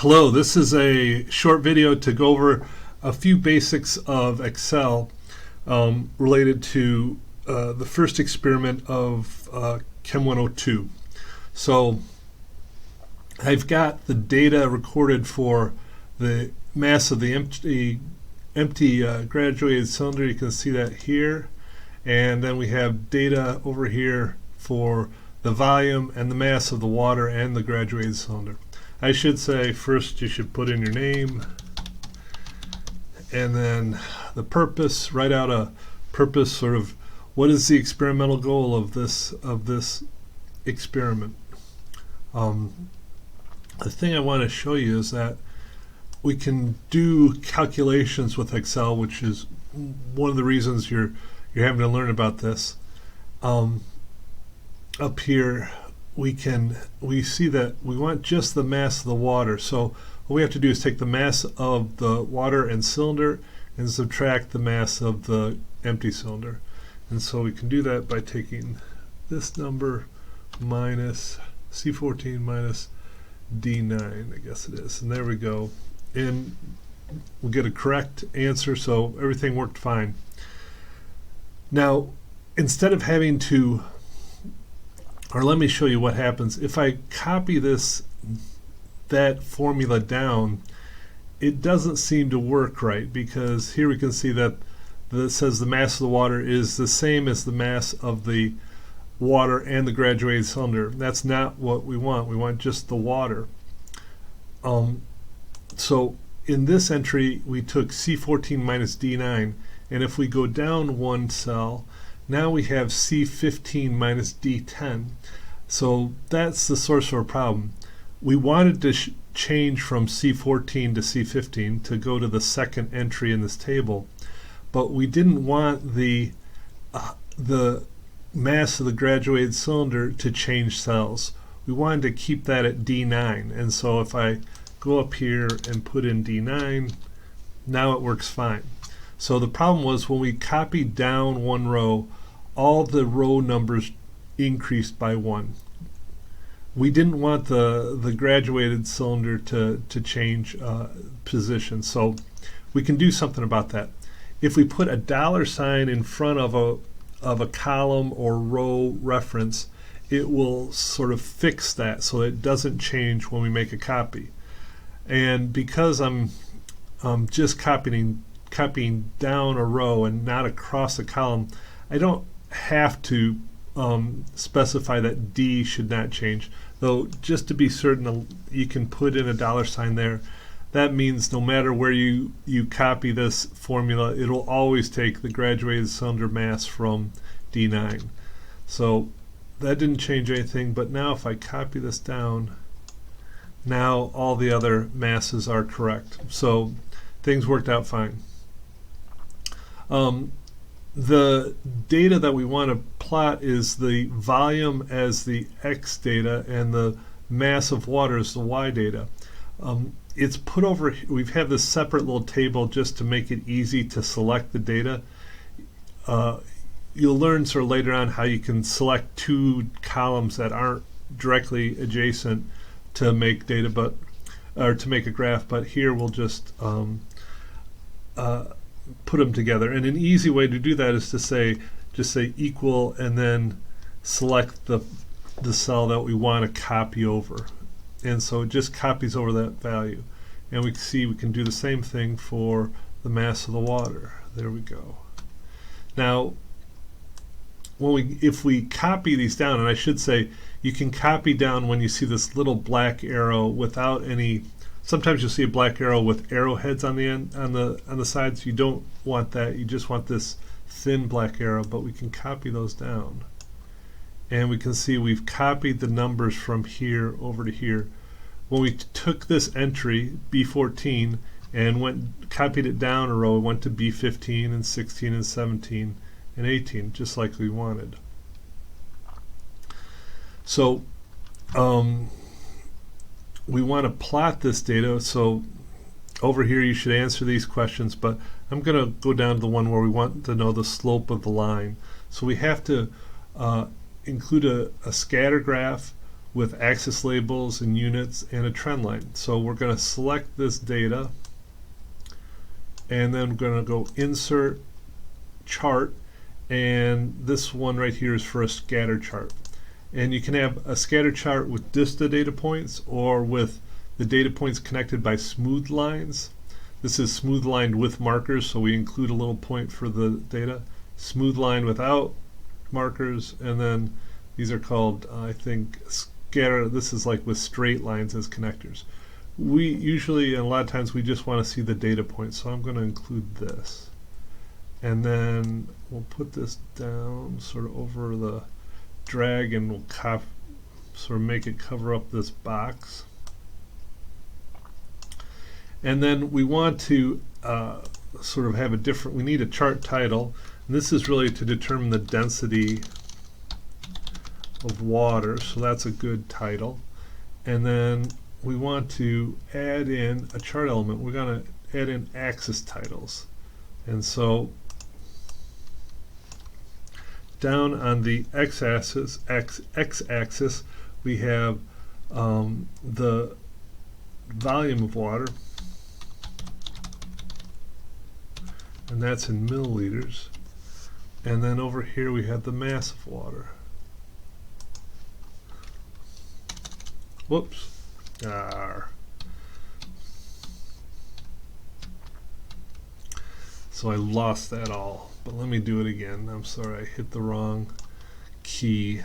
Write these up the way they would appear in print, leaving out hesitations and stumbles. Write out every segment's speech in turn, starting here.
Hello, this is a short video to go over a few basics of Excel related to the first experiment of CHEM 102. So I've got the data recorded for the mass of the empty graduated cylinder. You can see that here. And then we have data over here for the volume and the mass of the water and the graduated cylinder. I should say first you should put in your name and then the purpose, write out a purpose, sort of what is the experimental goal of this experiment. The thing I want to show you is that we can do calculations with Excel, which is one of the reasons you're having to learn about this. Up here we see that we want just the mass of the water. So what we have to do is take the mass of the water and cylinder and subtract the mass of the empty cylinder. And so we can do that by taking this number minus C14 minus D9, I guess it is. And there we go. And we'll get a correct answer, so everything worked fine. Now, instead of having to, or let me show you what happens. If I copy that formula down, it doesn't seem to work right, because here we can see that it says the mass of the water is the same as the mass of the water and the graduated cylinder. That's not what we want. We want just the water. So in this entry, we took C14 minus D9, and if we go down one cell, now we have C15 minus D10. So that's the source of our problem. We wanted to change from C14 to C15 to go to the second entry in this table, but we didn't want the mass of the graduated cylinder to change cells. We wanted to keep that at D9, and so if I go up here and put in D9, now it works fine. So the problem was when we copied down one row, all the row numbers increased by 1. We didn't want the graduated cylinder to change position, so we can do something about that. If we put a $ in front of a column or row reference, it will sort of fix that so it doesn't change when we make a copy. And because I'm just copying down a row and not across a column, I don't have to specify that D should not change. Though, just to be certain, you can put in a $ there. That means no matter where you copy this formula, it'll always take the graduated cylinder mass from D9. So that didn't change anything, but now if I copy this down, now all the other masses are correct. So things worked out fine. The data that we want to plot is the volume as the X data and the mass of water as the Y data. It's put over, we have this separate little table just to make it easy to select the data. You'll learn sort of later on how you can select two columns that aren't directly adjacent to make data, or to make a graph, but here we'll just put them together. And an easy way to do that is to just say equal and then select the cell that we want to copy over. And so it just copies over that value. And we see we can do the same thing for the mass of the water. There we go. Now, if we copy these down, and I should say you can copy down when you see this little black arrow without any. Sometimes you'll see a black arrow with arrowheads on the end, on the sides. You don't want that. You just want this thin black arrow. But we can copy those down, and we can see we've copied the numbers from here over to here. When we took this entry B14 and copied it down a row, it went to B15 and 16 and 17 and 18, just like we wanted. So we want to plot this data. So over here you should answer these questions, but I'm going to go down to the one where we want to know the slope of the line. So we have to include a scatter graph with axis labels and units and a trend line. So we're going to select this data, and then we're going to go insert chart, and this one right here is for a scatter chart. And you can have a scatter chart with just the data points, or with the data points connected by smooth lines. This is smooth lined with markers, so we include a little point for the data. Smooth line without markers, and then these are called, I think, scatter. This is like with straight lines as connectors. We usually, and a lot of times, we just want to see the data points, so I'm going to include this. And then we'll put this down sort of over the drag, and we'll sort of make it cover up this box. And then we want to sort of have a different, we need a chart title, and this is really to determine the density of water, so that's a good title. And then we want to add in a chart element. We're going to add in axis titles. And so down on the x-axis, we have the volume of water, and that's in milliliters. And then over here we have the mass of water. Whoops. So I lost that all, but let me do it again. I'm sorry, I hit the wrong key.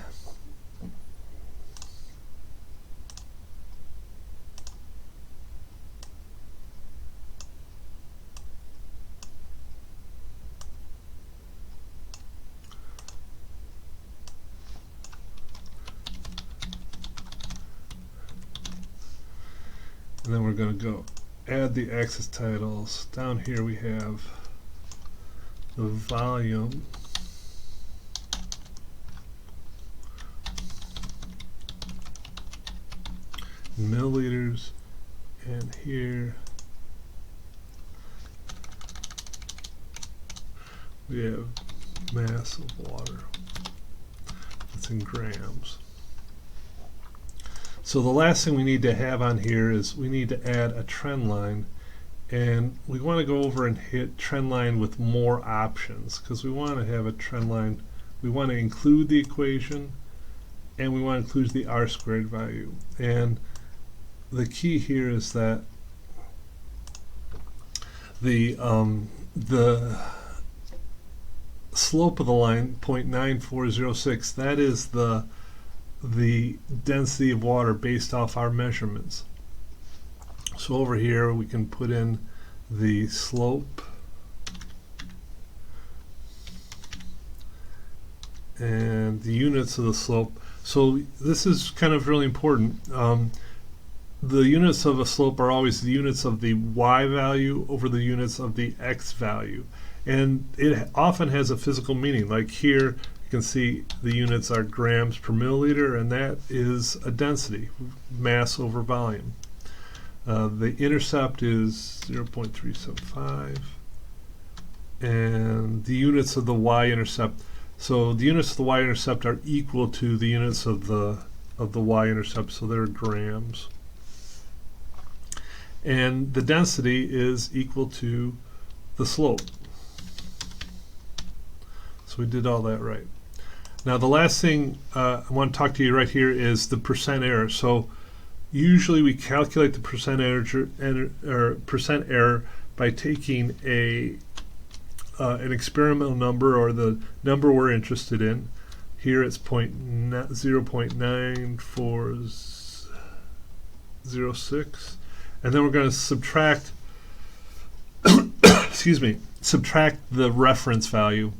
And then we're going to go add the axis titles. Down here we have the volume, milliliters, and here we have mass of water. It's in grams. So the last thing we need to have on here is we need to add a trend line, and we want to go over and hit trend line with more options, because we want to have a trend line. We want to include the equation, and we want to include the r squared value. And the key here is that the slope of the line, 0.9406, that is the density of water based off our measurements. So over here we can put in the slope, and the units of the slope. So this is kind of really important. The units of a slope are always the units of the y value over the units of the x value, and it often has a physical meaning. Like here you can see the units are grams per milliliter, and that is a density, mass over volume. The intercept is 0.375, and the units of the y-intercept. So the units of the y-intercept are equal to the units of the y-intercept, so they're grams. And the density is equal to the slope. So we did all that right. Now the last thing I want to talk to you right here is the percent error. So usually we calculate the percent error by taking an experimental number, or the number we're interested in. Here it's 0.9406, and then we're going to subtract subtract the reference value.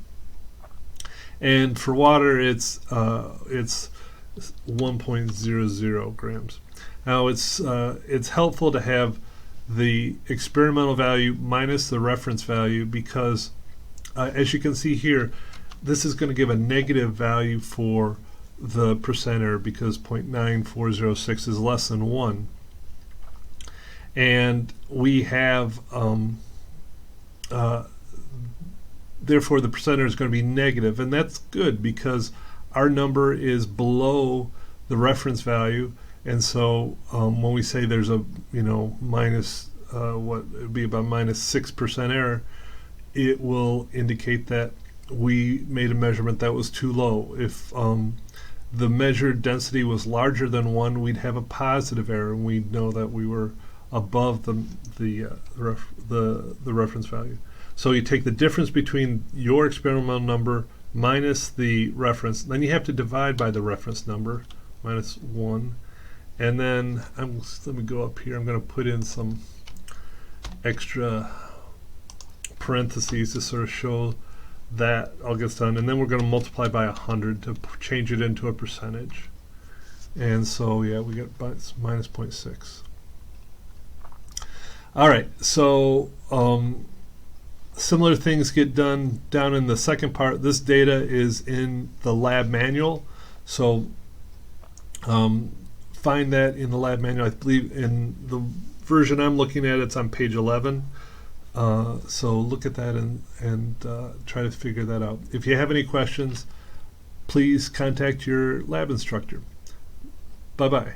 And for water it's 1.00 grams. Now it's helpful to have the experimental value minus the reference value, because as you can see here, this is going to give a negative value for the percent error, because 0.9406 is less than 1. And we have therefore the percent error is going to be negative, and that's good because our number is below the reference value. And so when we say there's a minus what it would be about minus 6% error, it will indicate that we made a measurement that was too low. If the measured density was larger than 1, we'd have a positive error, and we'd know that we were above the reference value. So you take the difference between your experimental number minus the reference, then you have to divide by the reference number, minus 1. And then let me go up here. I'm going to put in some extra parentheses to sort of show that all gets done. And then we're going to multiply by 100 to change it into a percentage. And so, yeah, we get minus 0.6. All right, so similar things get done down in the second part. This data is in the lab manual. So find that in the lab manual. I believe in the version I'm looking at, it's on page 11. So look at that and try to figure that out. If you have any questions, please contact your lab instructor. Bye-bye.